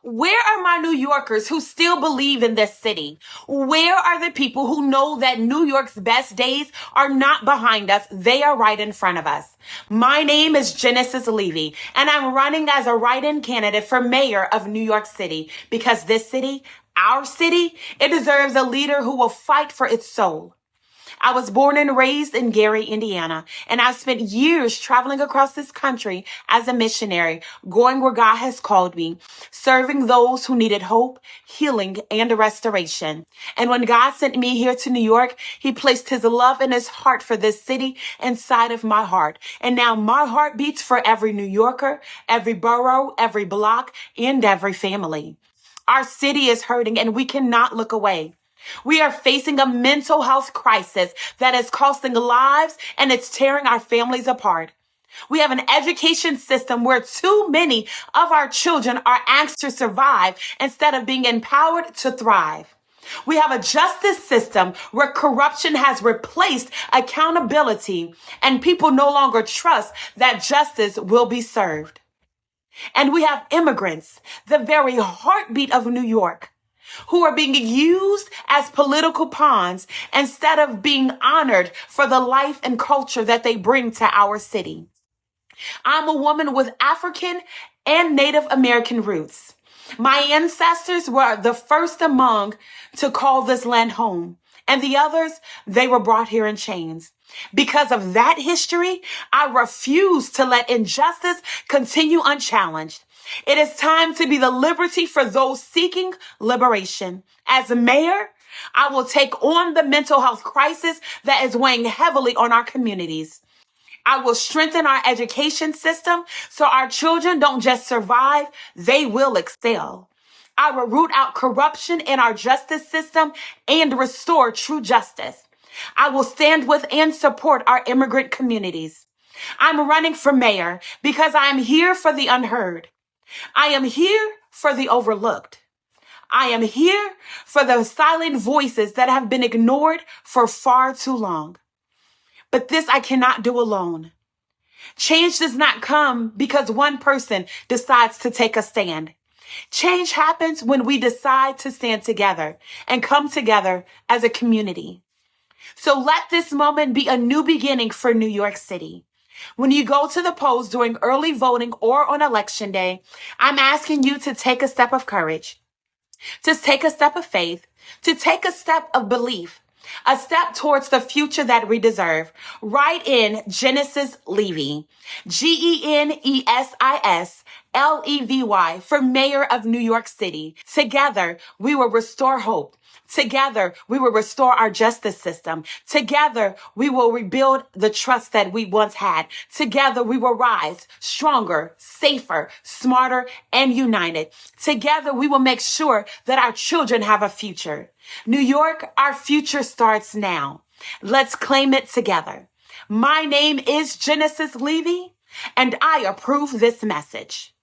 Where are my New Yorkers who still believe in this city? Where are the people who know that New York's best days are not behind us? They are right in front of us. My name is Genesis Levy, and I'm running as a write-in candidate for mayor of New York City because this city, our city, it deserves a leader who will fight for its soul. I was born and raised in Gary, Indiana, and I've spent years traveling across this country as a missionary, going where God has called me, serving those who needed hope, healing, and restoration. And when God sent me here to New York, he placed his love and his heart for this city inside of my heart. And now my heart beats for every New Yorker, every borough, every block, and every family. Our city is hurting and we cannot look away. We are facing a mental health crisis that is costing lives and it's tearing our families apart. We have an education system where too many of our children are asked to survive instead of being empowered to thrive. We have a justice system where corruption has replaced accountability and people no longer trust that justice will be served. And we have immigrants, the very heartbeat of New York, who are being used as political pawns instead of being honored for the life and culture that they bring to our city. I'm a woman with African and Native American roots. My ancestors were the first among to call this land home, and the others, they were brought here in chains. Because of that history, I refuse to let injustice continue unchallenged. It is time to be the liberty for those seeking liberation. As a mayor, I will take on the mental health crisis that is weighing heavily on our communities. I will strengthen our education system so our children don't just survive, they will excel. I will root out corruption in our justice system and restore true justice. I will stand with and support our immigrant communities. I'm running for mayor because I am here for the unheard. I am here for the overlooked. I am here for the silent voices that have been ignored for far too long. But this I cannot do alone. Change does not come because one person decides to take a stand. Change happens when we decide to stand together and come together as a community. So let this moment be a new beginning for New York City. When you go to the polls during early voting or on election day, I'm asking you to take a step of courage, to take a step of faith, to take a step of belief, a step towards the future that we deserve. Write in Genesis Levy, GenesisLevy for mayor of New York City. Together, we will restore hope. Together, we will restore our justice system. Together, we will rebuild the trust that we once had. Together, we will rise stronger, safer, smarter, and united. Together, we will make sure that our children have a future. New York, our future starts now. Let's claim it together. My name is Genesis Levy, and I approve this message.